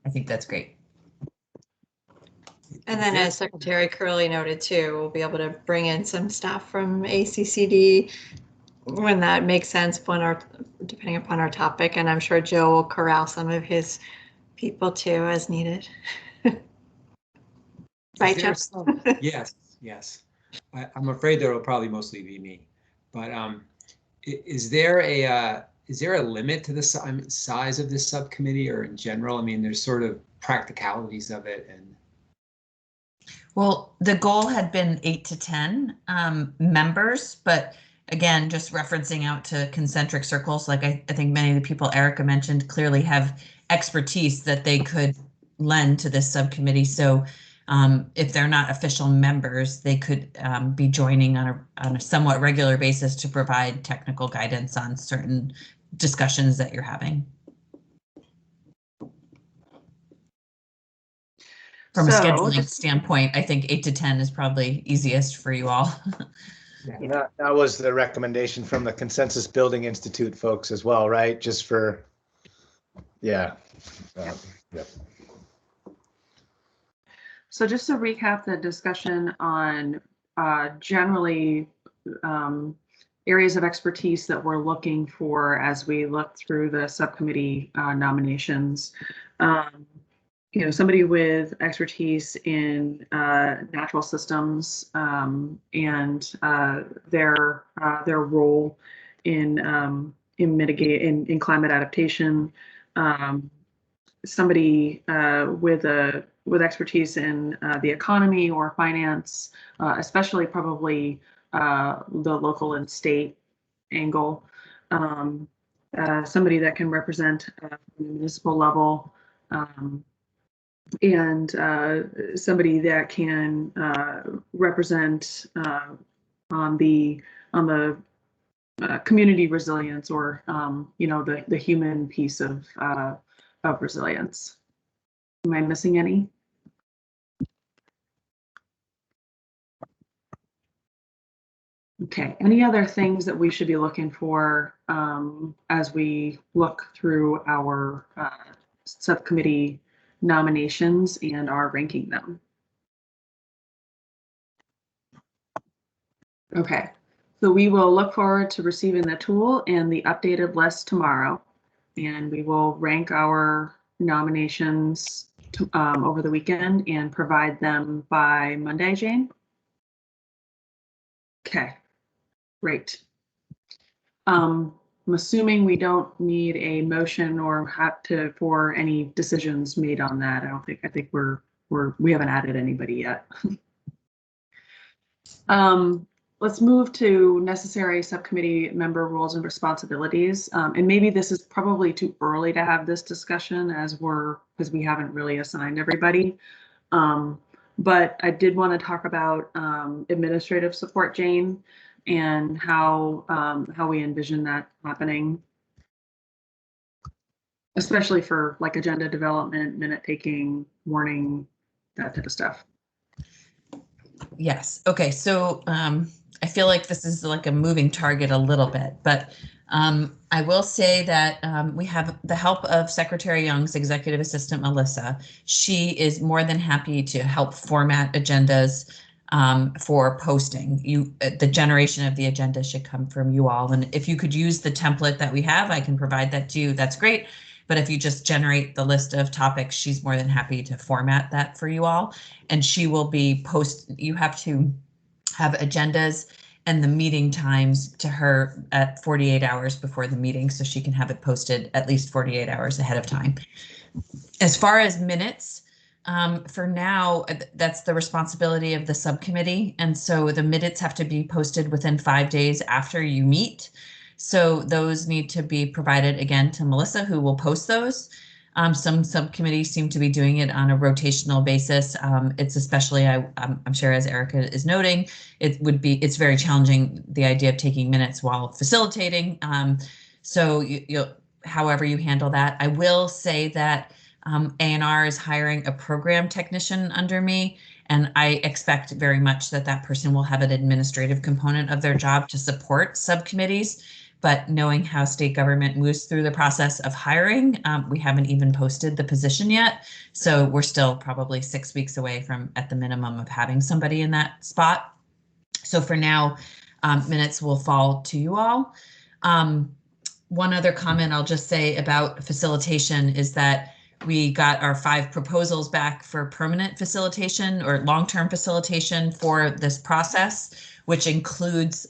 I think that's great. And then, as Secretary Curley noted too, we'll be able to bring in some staff from ACCD when that makes sense, depending upon our topic. And I'm sure Joe will corral some of his people too as needed. Right, Jeff? Yes. I'm afraid there will probably mostly be me. But is there a limit to the size of this subcommittee, or in general? I mean, there's sort of practicalities of it. Well, the goal had been 8 to 10 members, but again, just referencing out to concentric circles, like I think many of the people Erica mentioned clearly have expertise that they could lend to this subcommittee. So if they're not official members, they could be joining on a somewhat regular basis to provide technical guidance on certain discussions that you're having. From a scheduling standpoint, I think 8 to 10 is probably easiest for you all. Yeah. That was the recommendation from the Consensus Building Institute folks as well, right? Just for, yeah. Yep. So just to recap the discussion on generally areas of expertise that we're looking for as we look through the subcommittee nominations. Somebody with expertise in natural systems and their role in climate adaptation, somebody with expertise in the economy or finance, especially probably the local and state angle. Somebody that can represent the municipal level, and somebody that can represent on the community resilience, or the human piece of resilience. Am I missing any? Okay, any other things that we should be looking for as we look through our subcommittee nominations and are ranking them? Okay, so we will look forward to receiving the tool and the updated list tomorrow, and we will rank our nominations over the weekend and provide them by Monday, Jane? Okay, great. I'm assuming we don't need a motion or have to for any decisions made on that. I think we haven't added anybody yet. Let's move to necessary subcommittee member roles and responsibilities. And maybe this is probably too early to have this discussion because we haven't really assigned everybody. But I did want to talk about administrative support, Jane, and how we envision that happening, especially for like agenda development, minute taking, warning, that type of stuff. Yes. Okay. So I feel like this is like a moving target a little bit, but I will say that we have the help of Secretary Young's executive assistant, Melissa. She is more than happy to help format agendas for posting. The generation of the agenda should come from you all. And if you could use the template that we have, I can provide that to you. That's great. But if you just generate the list of topics, she's more than happy to format that for you all. And she will be you have to have agendas and the meeting times to her at 48 hours before the meeting, so she can have it posted at least 48 hours ahead of time. As far as minutes, for now, that's the responsibility of the subcommittee. And so the minutes have to be posted within 5 days after you meet. So those need to be provided again to Melissa, who will post those. Some subcommittees seem to be doing it on a rotational basis. It's especially, I'm sure, as Erica is noting, it's very challenging, the idea of taking minutes while facilitating. So however you handle that. I will say that A&R is hiring a program technician under me, and I expect very much that person will have an administrative component of their job to support subcommittees. But knowing how state government moves through the process of hiring, we haven't even posted the position yet. So we're still probably 6 weeks away from, at the minimum, of having somebody in that spot. So for now, minutes will fall to you all. One other comment I'll just say about facilitation is that we got our 5 proposals back for permanent facilitation or long-term facilitation for this process, which includes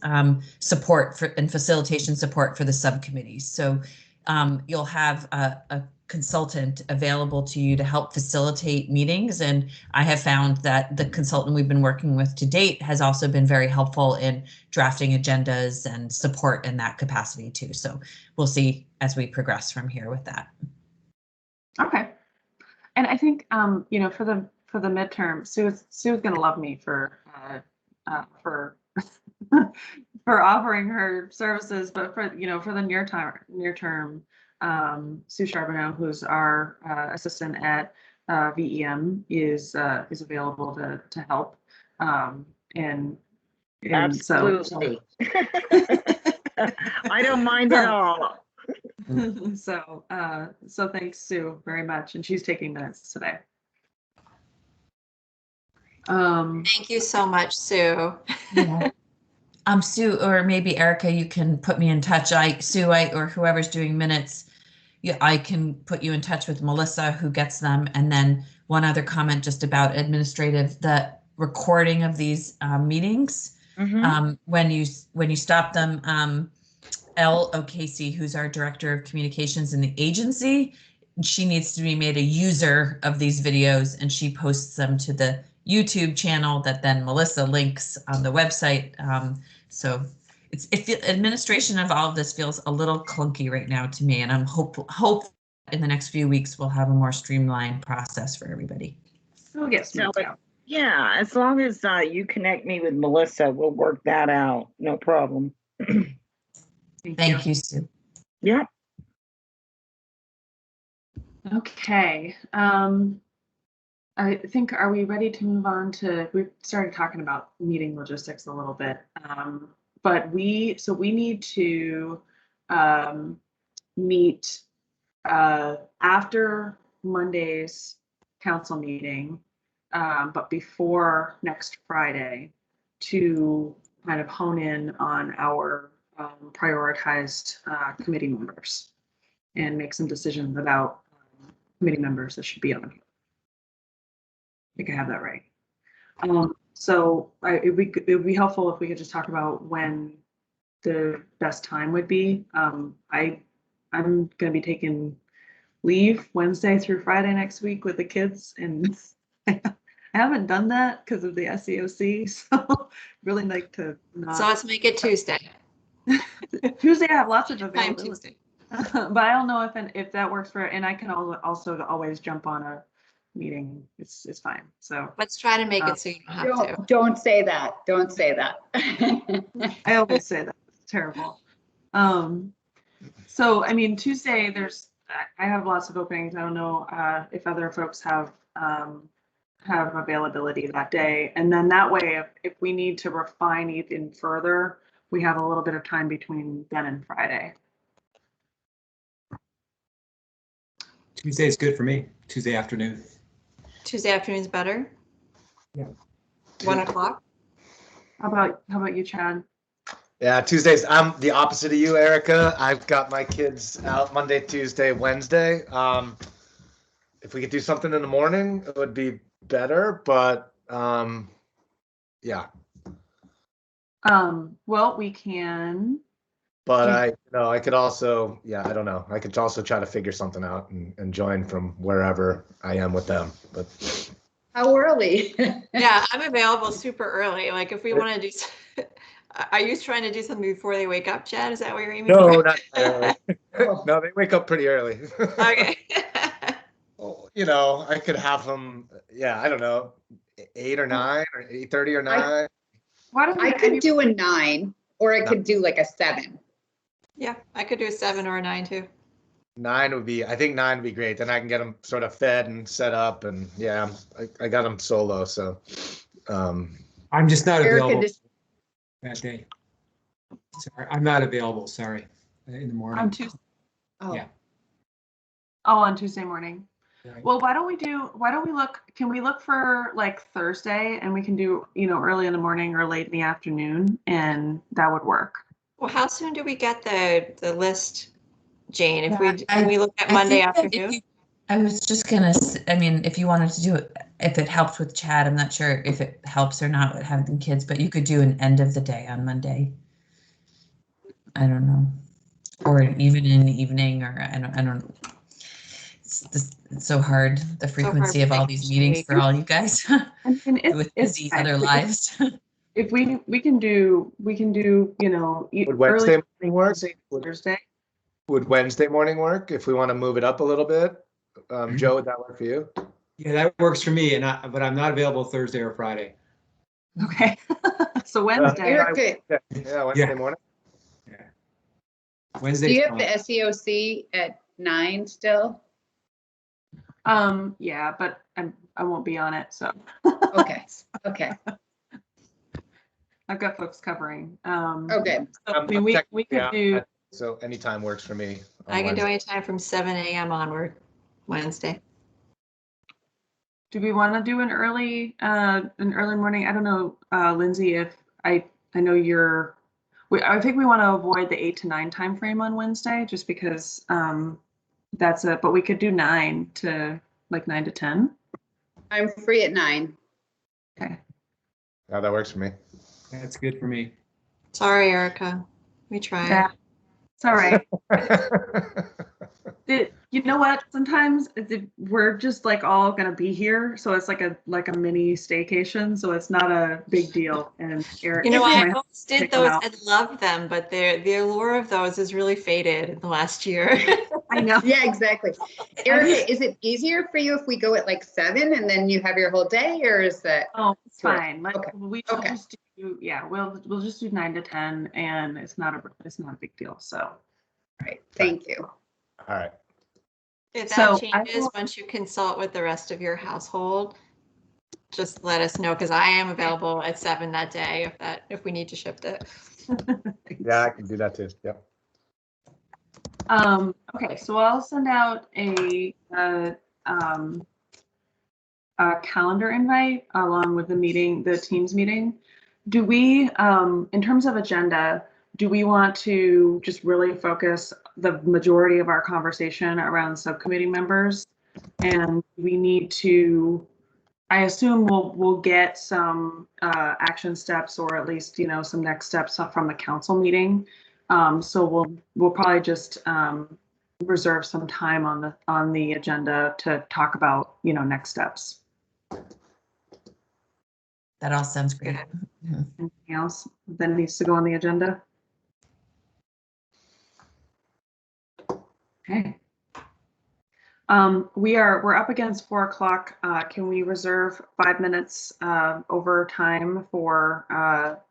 support and facilitation support for the subcommittees. So you'll have a consultant available to you to help facilitate meetings. And I have found that the consultant we've been working with to date has also been very helpful in drafting agendas and support in that capacity too. So we'll see as we progress from here with that. Okay. And I think, for the midterm, Sue's going to love me for offering her services, but for the near term, Sue Charbonneau, who's our assistant at VEM, is available to help. And absolutely. I don't mind at all. So thanks, Sue, very much, and she's taking minutes today. Thank you so much, Sue. Yeah. Sue, or maybe Erica, you can put me in touch. Sue, or whoever's doing minutes, I can put you in touch with Melissa, who gets them. And then one other comment just about administrative, the recording of these meetings. Mm-hmm. When you stop them, Elle O'Casey, who's our director of communications in the agency, she needs to be made a user of these videos, and she posts them to the YouTube channel that then Melissa links on the website. So administration of all of this feels a little clunky right now to me, and I'm hope in the next few weeks we'll have a more streamlined process for everybody. We'll get smoothed out. Yeah, as long as you connect me with Melissa, we'll work that out. No problem. Thank you, Sue. Yeah. Okay. I think, are we ready to move on to, we started talking about meeting logistics a little bit. But we need to meet after Monday's council meeting, but before next Friday, to kind of hone in on our prioritized committee members and make some decisions about committee members that should be on here. I think I have that right. So it would be helpful if we could just talk about when the best time would be. I'm going to be taking leave Wednesday through Friday next week with the kids, and I haven't done that because of the SEOC. So really like to not. So let's make it Tuesday. Tuesday I have lots of Time availability. Tuesday. But I don't know if that works for, and I can also always jump on a meeting. It's fine. So Let's try to make it so you don't have to. Don't say that. Don't say that. I always say that. It's terrible. So I mean, Tuesday I have lots of openings. I don't know if other folks have availability that day, and then that way, if we need to refine even further, we have a little bit of time between then and Friday. Tuesday is good for me. Tuesday afternoon. Tuesday afternoon's better. Yeah. 1 o'clock. How about you, Chad? Yeah, Tuesdays. I'm the opposite of you, Erica. I've got my kids out Monday, Tuesday, Wednesday. If we could do something in the morning, it would be better. But yeah. Well, we can. But I could also, I don't know. I could also try to figure something out and join from wherever I am with them. But how early? Yeah, I'm available super early. Like if we want to do, are you trying to do something before they wake up, Chad? Is that what you're aiming for? No, not early. No, they wake up pretty early. Okay. Well, I could have them. Yeah, I don't know, 8 or 9 or 8:30 or 9. I could do a 9, or I could do like a 7. Yeah, I could do a 7 or a 9 too. 9 would be, I think 9 would be great. Then I can get them sort of fed and set up, and yeah, I got them solo, so. I'm just not available that day. Sorry, I'm not available. Sorry, in the morning. On Tuesday. Oh. Yeah. Oh, on Tuesday morning. Right. Well, why don't we look, can we look for like Thursday, and we can do, early in the morning or late in the afternoon, and that would work. Well, how soon do we get the list, Jane? If Yeah, we look at Monday afternoon? I was just gonna, I mean, if you wanted to do it, if it helps with Chad, I'm not sure if it helps or not with having kids, but you could do an end of the day on Monday. I don't know, or even in the evening, or I don't. It's so hard, the frequency of all these meetings for all you guys with busy other lives. If we can do, Would Wednesday morning work? Thursday. Would Wednesday morning work if we want to move it up a little bit? Joe, would that work for you? Yeah, that works for me, but I'm not available Thursday or Friday. Okay. So Wednesday. Yeah, Wednesday morning. Yeah. Wednesday. Do you have the SEOC at 9 still? Yeah, but I won't be on it, so. Okay. Okay. I've got folks covering. Okay. So, I mean, we could do. So anytime works for me. I can do any time from 7 a.m. onward, Wednesday. Do we want to do an early morning? I don't know, Lindsay, if I know you're. I think we want to avoid the 8 to 9 time frame on Wednesday, just because that's it. But we could do 9 to 10. I'm free at 9. Okay. Yeah, that works for me. That's good for me. Sorry, Erica. We tried. Yeah. It's all right. You know what? Sometimes we're just like all gonna be here, so it's like a mini staycation. So it's not a big deal. And Eric, You know, I might always did pick them those. out. I love them, but the allure of those has really faded in the last year. I know. Yeah, exactly. Erica, is it easier for you if we go at like 7 and then you have your whole day, or is that? Oh, it's Sure. fine. Like, Okay. we'll just do, yeah, we'll just do 9 to 10, and it's not a big deal. So, All right. Thank you. All right. If that So, changes once you consult with the rest of your household, just let us know, because I am available at 7 that day if we need to shift it. Yeah, I can do that too. Yep. Okay, so I'll send out a calendar invite along with the Teams meeting. Do we, in terms of agenda, do we want to just really focus the majority of our conversation around subcommittee members? And we need to, I assume we'll get some action steps, or at least, some next steps from the council meeting. So we'll probably just reserve some time on the agenda to talk about, next steps. That all sounds great. Anything else that needs to go on the agenda? Okay. We're up against 4 o'clock. Can we reserve 5 minutes over time for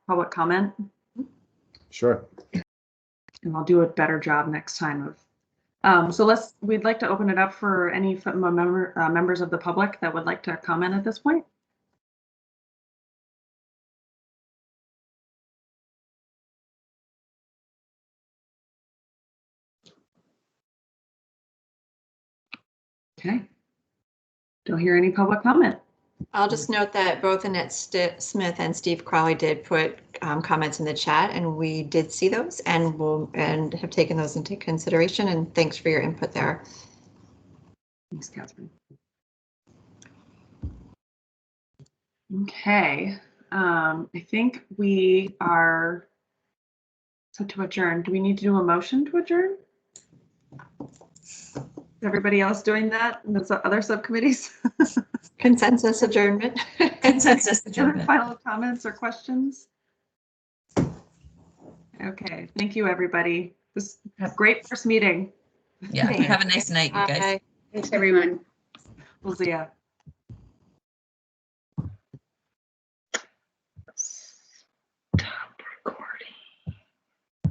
public comment? Sure. And I'll do a better job next time of. So we'd like to open it up for any members of the public that would like to comment at this point. Okay. Don't hear any public comment. I'll just note that both Annette Smith and Steve Crowley did put comments in the chat, and we did see those, and have taken those into consideration. And thanks for your input there. Thanks, Catherine. Okay, I think we are set to adjourn. Do we need to do a motion to adjourn? Is everybody else doing that in the other subcommittees? Consensus adjournment. Consensus Other adjournment. final comments or questions? Okay, thank you, everybody. This was a great first meeting. Yeah, have a nice night, you guys. Bye. Thanks, everyone. We'll see ya.